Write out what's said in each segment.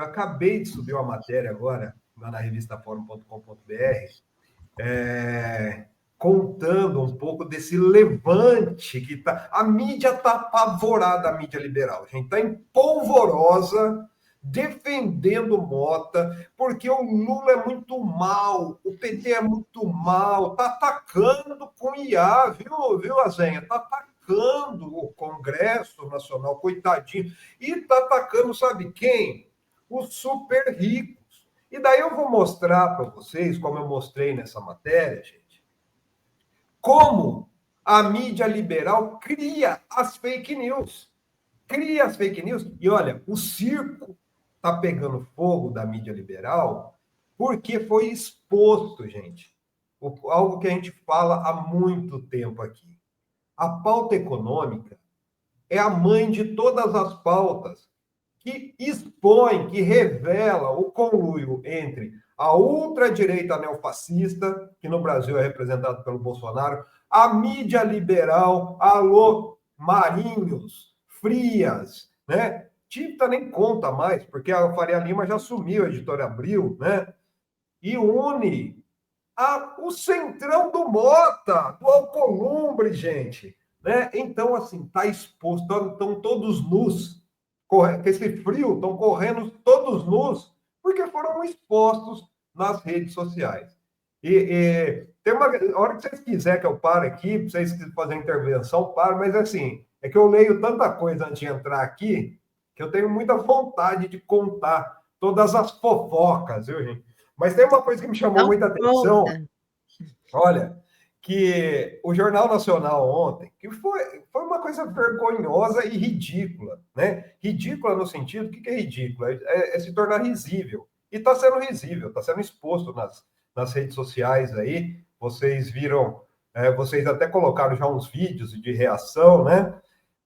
Eu acabei de subir uma matéria agora, lá na revista Fórum.com.br, contando um pouco desse levante que tá. A mídia está apavorada, a mídia liberal, gente, está empolvorosa, defendendo Mota, porque o Lula é muito mal, o PT é muito mal, tá atacando com IA, viu, Azenha? Está atacando o Congresso Nacional, coitadinho, e está atacando, sabe quem? Os super ricos. E daí eu vou mostrar para vocês, como eu mostrei nessa matéria, gente, como a mídia liberal cria as fake news. Cria as fake news. E olha, o circo está pegando fogo da mídia liberal porque foi exposto, gente. Algo que a gente fala há muito tempo aqui. A pauta econômica é a mãe de todas as pautas que expõe, que revela o conluio entre a ultradireita neofascista, que no Brasil é representada pelo Bolsonaro, a mídia liberal, alô, Marinhos, Frias, né? Tita nem conta mais, porque a Faria Lima já assumiu a Editora Abril, né? E une o centrão do Mota, do Alcolumbre, gente. Né? Então, assim, está exposto, estão todos nus, com esse frio, estão correndo todos nus, porque foram expostos nas redes sociais. Tem uma a hora que vocês quiserem que eu pare aqui, para vocês fazerem intervenção, paro, mas assim, é que eu leio tanta coisa antes de entrar aqui, que eu tenho muita vontade de contar todas as fofocas, viu, gente? Mas tem uma coisa que me chamou muita atenção, olha, que o Jornal Nacional ontem, que foi uma coisa vergonhosa e ridícula, né? Ridícula no sentido, o que é ridícula? É se tornar risível. E está sendo risível, está sendo exposto nas redes sociais aí. Vocês viram, vocês até colocaram já uns vídeos de reação, né?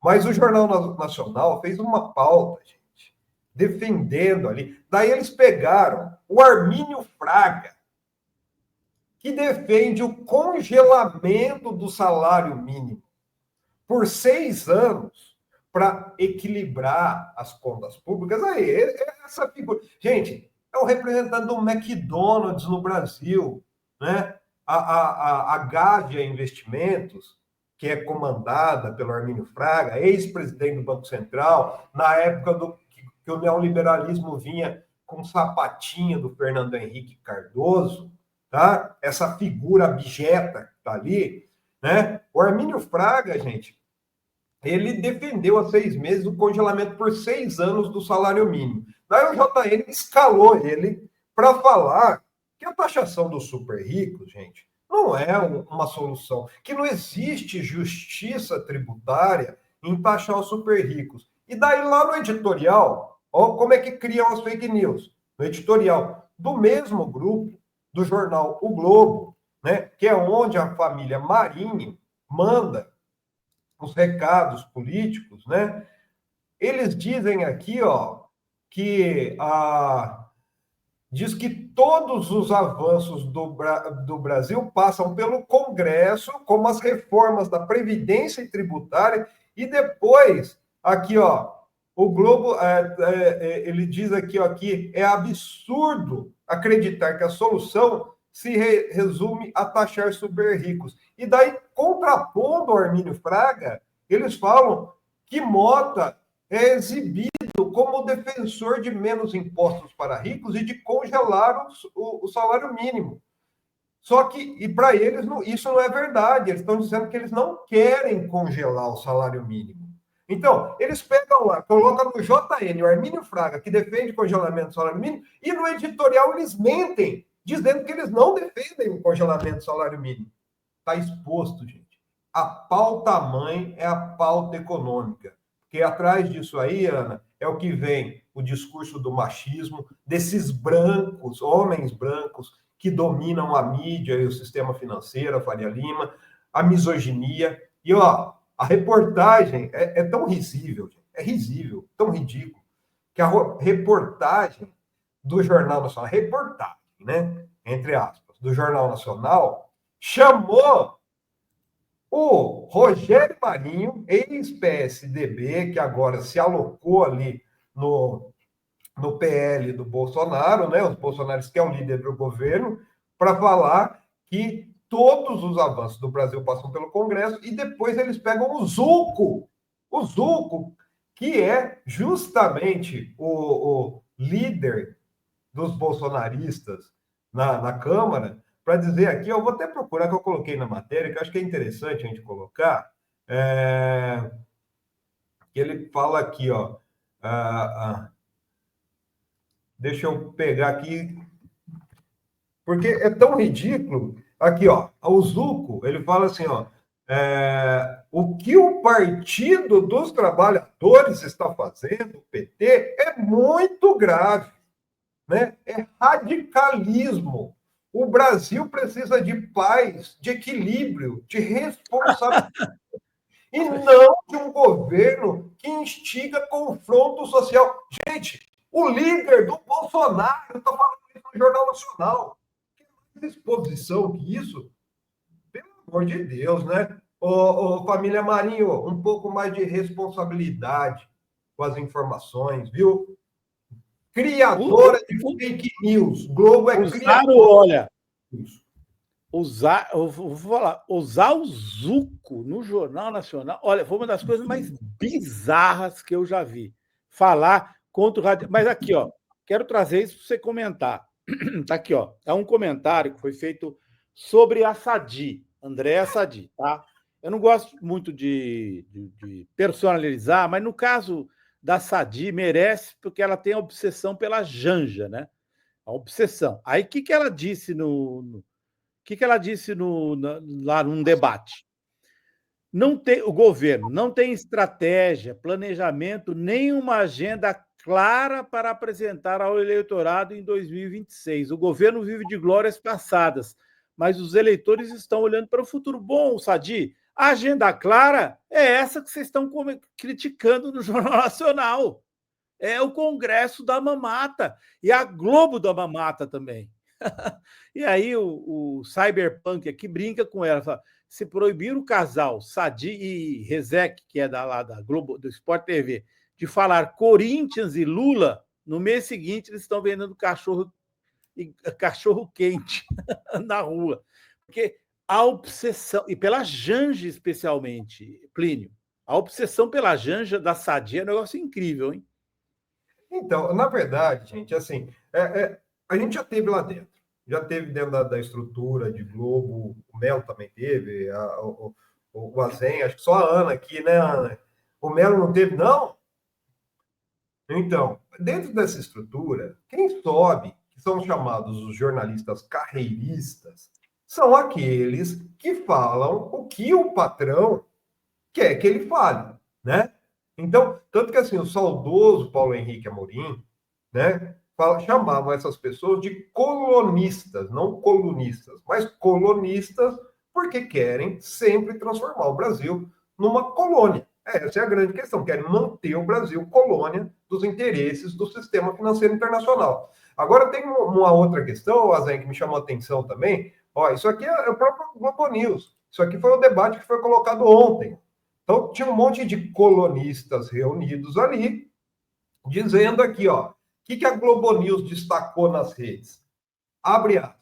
Mas o Jornal Nacional fez uma pauta, gente, defendendo ali. Daí eles pegaram o Armínio Fraga, que defende o congelamento do salário mínimo por 6 anos para equilibrar as contas públicas. Aí, essa figura. Gente, é o representante do McDonald's no Brasil, né? A Gávea Investimentos, que é comandada pelo Armínio Fraga, ex-presidente do Banco Central, na época que o neoliberalismo vinha com sapatinha do Fernando Henrique Cardoso, tá? Essa figura abjeta que está ali, né? O Armínio Fraga, gente, ele defendeu há 6 meses o congelamento por 6 anos do salário mínimo. Daí o JN escalou ele para falar que a taxação dos super ricos, gente, não é uma solução, que não existe justiça tributária em taxar os super ricos. E daí lá no editorial, ó, como é que criam as fake news? No editorial do mesmo grupo, do jornal O Globo, né, que é onde a família Marinho manda os recados políticos, né? Eles dizem aqui, ó, que diz que todos os avanços do Brasil passam pelo Congresso, como as reformas da Previdência e tributária, e depois, aqui, ó, o Globo, ele diz aqui, ó, que é absurdo acreditar que a solução se resume a taxar super ricos. E daí, contrapondo o Armínio Fraga, eles falam que Mota é exibido como defensor de menos impostos para ricos e de congelar o salário mínimo. Só que, e para eles, isso não é verdade. Eles estão dizendo que eles não querem congelar o salário mínimo. Então, eles pegam lá, colocam no JN, o Armínio Fraga, que defende congelamento do salário mínimo, e no editorial eles mentem, dizendo que eles não defendem o congelamento do salário mínimo. Está exposto, gente. A pauta mãe é a pauta econômica. Porque atrás disso aí, Ana, é o que vem o discurso do machismo, desses brancos, homens brancos, que dominam a mídia e o sistema financeiro, a Faria Lima, a misoginia. E, ó, a reportagem é tão risível, é risível, tão ridículo, que a reportagem do Jornal Nacional, reportagem, né, entre aspas, do Jornal Nacional, chamou o Rogério Marinho, ex-PSDB, que agora se alocou ali no no PL do Bolsonaro, né? Os bolsonaristas, que é o líder do governo, para falar que todos os avanços do Brasil passam pelo Congresso e depois eles pegam o Zucco, que é justamente o líder dos bolsonaristas na Câmara, para dizer aqui, eu vou até procurar que eu coloquei na matéria, que eu acho que é interessante a gente colocar, que ele fala aqui, ó, deixa eu pegar aqui, porque é tão ridículo. Aqui, ó, o Zucco, ele fala assim, ó, o que o Partido dos Trabalhadores está fazendo, o PT, é muito grave, né? É radicalismo. O Brasil precisa de paz, de equilíbrio, de responsabilidade, e não de um governo que instiga confronto social. Gente, o líder do Bolsonaro está falando isso no Jornal Nacional. Que mais exposição que isso? Pelo amor de Deus, né? Família Marinho, um pouco mais de responsabilidade com as informações, viu? O, Criadora de fake news. Globo é usaram, criadora olha, de news. eu vou falar, usar o Zucco no Jornal Nacional, olha, foi uma das coisas mais bizarras que eu já vi. Falar contra o rádio. Mas aqui, ó, quero trazer isso para você comentar. Tá aqui, ó. É um comentário que foi feito sobre a Sadi, Andréa Sadi, tá? Eu não gosto muito de personalizar, mas no caso da Sadi, merece, porque ela tem a obsessão pela Janja, né? A obsessão. Aí, o que, que ela disse que ela disse lá num debate? Não tem, o governo não tem estratégia, planejamento, nem uma agenda clara para apresentar ao eleitorado em 2026. O governo vive de glórias passadas, mas os eleitores estão olhando para o futuro. Bom, Sadi, a agenda clara é essa que vocês estão criticando no Jornal Nacional. É o Congresso da Mamata e a Globo da Mamata também. E aí o Cyberpunk aqui brinca com ela, fala, se proibir o casal Sadi e Rezec, que é lá da Globo, do Sport TV, de falar Corinthians e Lula, no mês seguinte eles estão vendendo cachorro quente na rua. Porque a obsessão, e pela Janja especialmente, Plínio, a obsessão pela Janja da Sadi é um negócio incrível, hein? Então, na verdade, gente, assim, a gente já teve lá dentro. Já teve dentro da estrutura de Globo, o Melo também teve, o Azen, acho que só a Ana aqui, né, Ana? O Melo não teve, não? Então, dentro dessa estrutura, quem sobe, que são chamados os jornalistas carreiristas, são aqueles que falam o que o patrão quer que ele fale, né? Então, tanto que assim, o saudoso Paulo Henrique Amorim, né, chamavam essas pessoas de colonistas, não colunistas, mas colonistas, porque querem sempre transformar o Brasil numa colônia. Essa é a grande questão, querem manter o Brasil colônia dos interesses do sistema financeiro internacional. Agora tem uma outra questão, Azen, que me chamou a atenção também. Ó, isso aqui é o próprio Globo News. Isso aqui foi o debate que foi colocado ontem. Então, tinha um monte de colonistas reunidos ali, dizendo aqui, ó, o que a Globo News destacou nas redes? Abre aspas.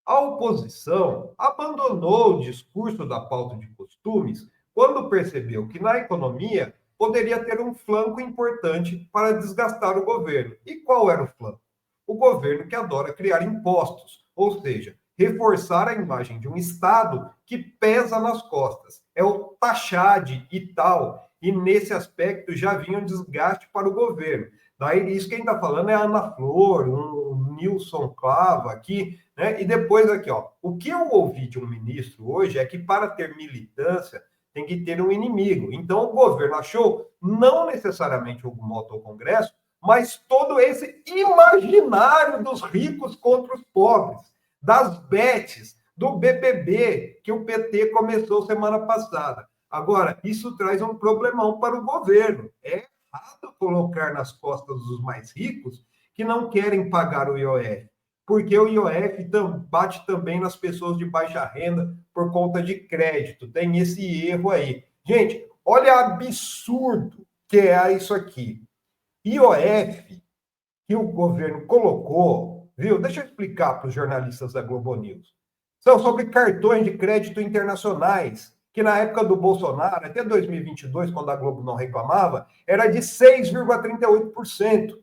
A oposição abandonou o discurso da pauta de costumes quando percebeu que na economia poderia ter um flanco importante para desgastar o governo. E qual era o flanco? O governo que adora criar impostos, ou seja, reforçar a imagem de um Estado que pesa nas costas. É o taxade e tal. E nesse aspecto já vinha um desgaste para o governo. Daí isso quem está falando é a Ana Flor, um Nilson Clava aqui, né? E depois aqui, ó, o que eu ouvi de um ministro hoje é que para ter militância tem que ter um inimigo. Então o governo achou não necessariamente o moto ao Congresso, mas todo esse imaginário dos ricos contra os pobres, das betes, do BBB que o PT começou semana passada. Agora, isso traz um problemão para o governo. É errado colocar nas costas dos mais ricos que não querem pagar o IOF, porque o IOF bate também nas pessoas de baixa renda por conta de crédito. Tem esse erro aí. Gente, olha absurdo que é isso aqui. IOF que o governo colocou, viu? Deixa eu explicar para os jornalistas da Globo News. São sobre cartões de crédito internacionais, que na época do Bolsonaro, até 2022, quando a Globo não reclamava, era de 6,38%.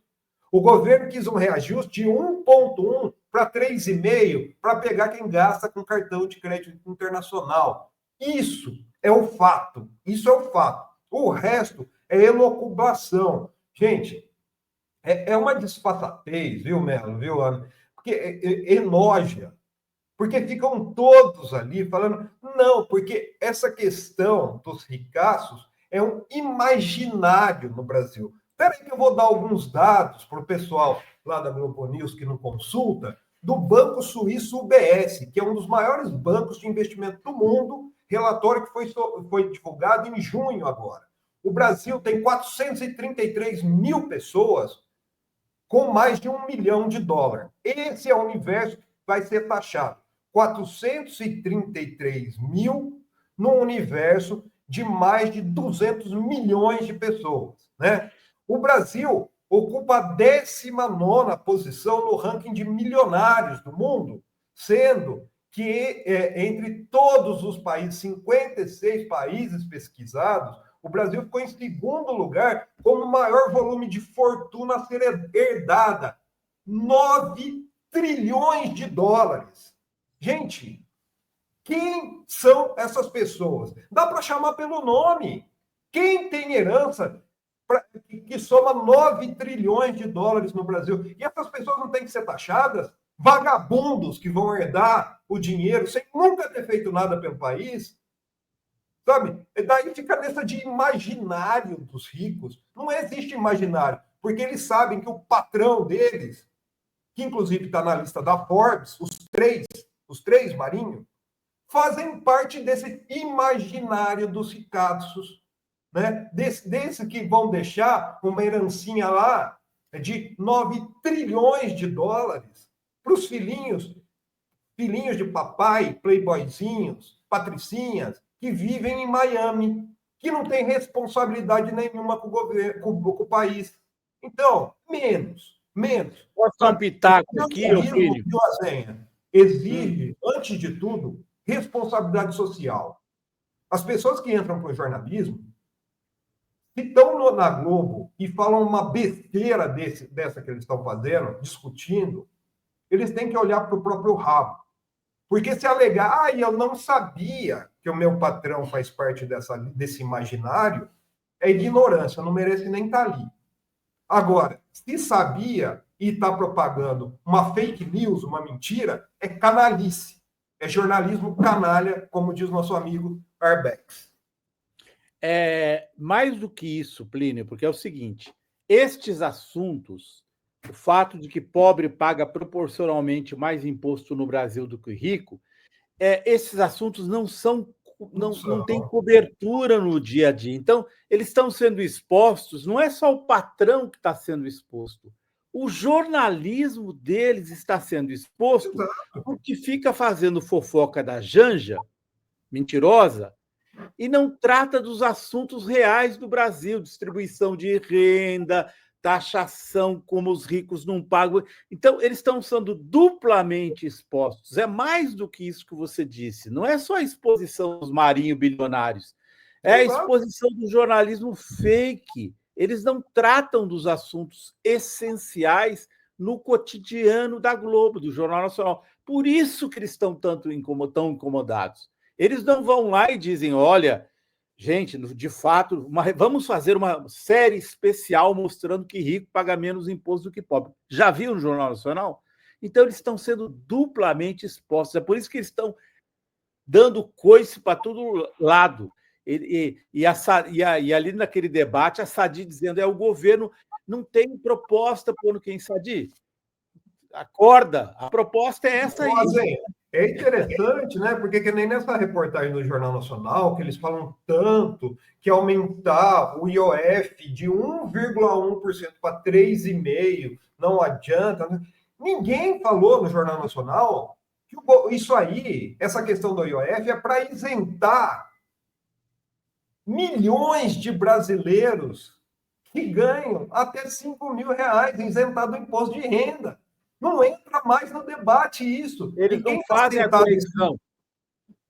O governo quis um reajuste de 1,1 para 3,5 para pegar quem gasta com cartão de crédito internacional. Isso é o fato. Isso é o fato. O resto é elucubração. Gente, é uma disfarçatez, viu, Melo, viu, Ana? Porque enoja. Porque ficam todos ali falando, não, porque essa questão dos ricaços é um imaginário no Brasil. Espera aí que eu vou dar alguns dados para o pessoal lá da Globo News que não consulta, do Banco Suíço UBS, que é um dos maiores bancos de investimento do mundo, relatório que foi divulgado em junho agora. O Brasil tem 433 mil pessoas com mais de $1 milhão. Esse é o universo que vai ser taxado. 433 mil num universo de mais de 200 milhões de pessoas, né? O Brasil ocupa a 19ª posição no ranking de milionários do mundo, sendo que entre todos os países, 56 países pesquisados, o Brasil ficou em segundo lugar como o maior volume de fortuna a ser herdada, 9 trilhões de dólares. Gente, quem são essas pessoas? Dá para chamar pelo nome. Quem tem herança que soma 9 trilhões de dólares no Brasil? E essas pessoas não têm que ser taxadas? Vagabundos que vão herdar o dinheiro sem nunca ter feito nada pelo país? Sabe? Daí fica nessa de imaginário dos ricos. Não existe imaginário, porque eles sabem que o patrão deles, que inclusive está na lista da Forbes, os três Marinho, fazem parte desse imaginário dos ricaços, né? Desse que vão deixar uma herancinha lá de 9 trilhões de dólares para os filhinhos de papai, playboyzinhos, patricinhas, que vivem em Miami, que não tem responsabilidade nenhuma com o governo, com o país. Então, menos. Posso dar um pitaco aqui, meu filho? Exige, antes de tudo, responsabilidade social. As pessoas que entram para o jornalismo, se estão na Globo e falam uma besteira dessa que eles estão fazendo, discutindo, eles têm que olhar para o próprio rabo. Porque se alegar, eu não sabia que o meu patrão faz parte desse imaginário, é ignorância, não merece nem estar ali. Agora, se sabia e está propagando uma fake news, uma mentira, é canalice. É jornalismo canalha, como diz nosso amigo Arbex. Mais do que isso, Plínio, porque é o seguinte, estes assuntos, o fato de que pobre paga proporcionalmente mais imposto no Brasil do que rico, esses assuntos não têm cobertura no dia a dia. Então, eles estão sendo expostos, não é só o patrão que está sendo exposto, o jornalismo deles está sendo exposto, porque fica fazendo fofoca da Janja, mentirosa, e não trata dos assuntos reais do Brasil, distribuição de renda, taxação, como os ricos não pagam. Então, eles estão sendo duplamente expostos. É mais do que isso que você disse. Não é só a exposição dos marinhos bilionários, é a exposição do jornalismo fake. Eles não tratam dos assuntos essenciais no cotidiano da Globo, do Jornal Nacional. Por isso que eles estão tão incomodados. Eles não vão lá e dizem, olha, gente, de fato, vamos fazer uma série especial mostrando que rico paga menos imposto do que pobre. Já viu no Jornal Nacional? Então, eles estão sendo duplamente expostos. É por isso que eles estão dando coice para todo lado. E ali naquele debate, a Sadi dizendo, o governo não tem proposta para o ano que vem, Sadi. Acorda, a proposta é essa aí. É interessante, né? Porque que nem nessa reportagem do Jornal Nacional, que eles falam tanto que aumentar o IOF de 1,1% para 3,5% não adianta. Né? Ninguém falou no Jornal Nacional que isso aí, essa questão do IOF, é para isentar milhões de brasileiros que ganham até R$ 5.000 isentado do imposto de renda. Não entra mais no debate isso. Eles não fazem a conexão.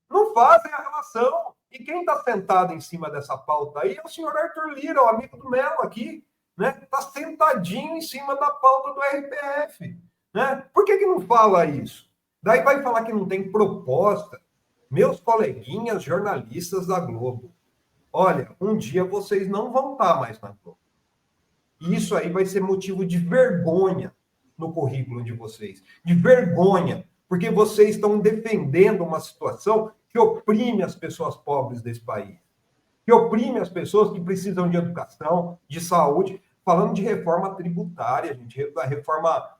Não fazem a relação. E quem está sentado em cima dessa pauta aí é o senhor Arthur Lira, o amigo do Melo aqui, né? Está sentadinho em cima da pauta do RPF. Né? Por que não fala isso? Daí vai falar que não tem proposta. Meus coleguinhas jornalistas da Globo, olha, um dia vocês não vão estar mais na Globo. E isso aí vai ser motivo de vergonha no currículo de vocês. De vergonha, porque vocês estão defendendo uma situação que oprime as pessoas pobres desse país. Que oprime as pessoas que precisam de educação, de saúde. Falando de reforma tributária, gente, da reforma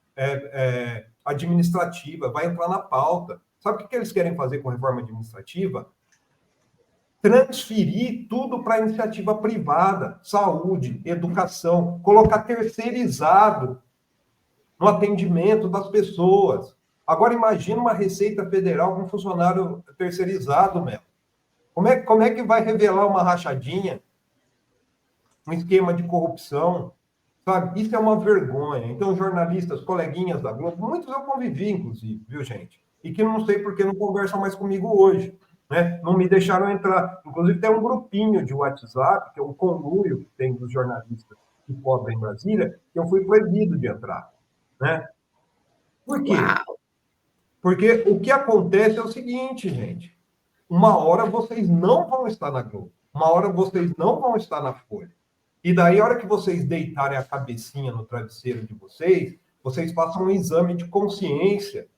administrativa, vai entrar na pauta. Sabe o que eles querem fazer com a reforma administrativa? Transferir tudo para a iniciativa privada, saúde, educação, colocar terceirizado no atendimento das pessoas. Agora, imagina uma Receita Federal com funcionário terceirizado, Mel. Como é que vai revelar uma rachadinha, um esquema de corrupção? Sabe? Isso é uma vergonha. Então, jornalistas, coleguinhas da Globo, muitos eu convivi, inclusive, viu, gente? E que não sei por que não conversam mais comigo hoje. Né? Não me deixaram entrar. Inclusive, tem um grupinho de WhatsApp, que é um conluio que tem dos jornalistas que cobrem em Brasília, que eu fui proibido de entrar. Né? Por quê? Uau. Porque o que acontece é o seguinte, gente. Uma hora vocês não vão estar na Globo. Uma hora vocês não vão estar na Folha. E daí, a hora que vocês deitarem a cabecinha no travesseiro de vocês façam um exame de consciência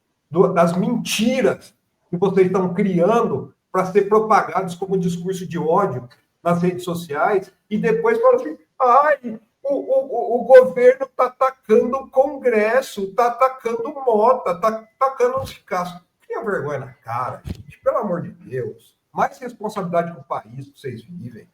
das mentiras que vocês estão criando para ser propagados como discurso de ódio nas redes sociais, e depois falam assim, ai, o governo está atacando o Congresso, está atacando o Mota, está atacando os casos. Cria vergonha na cara, gente, pelo amor de Deus. Mais responsabilidade com o país que vocês vivem.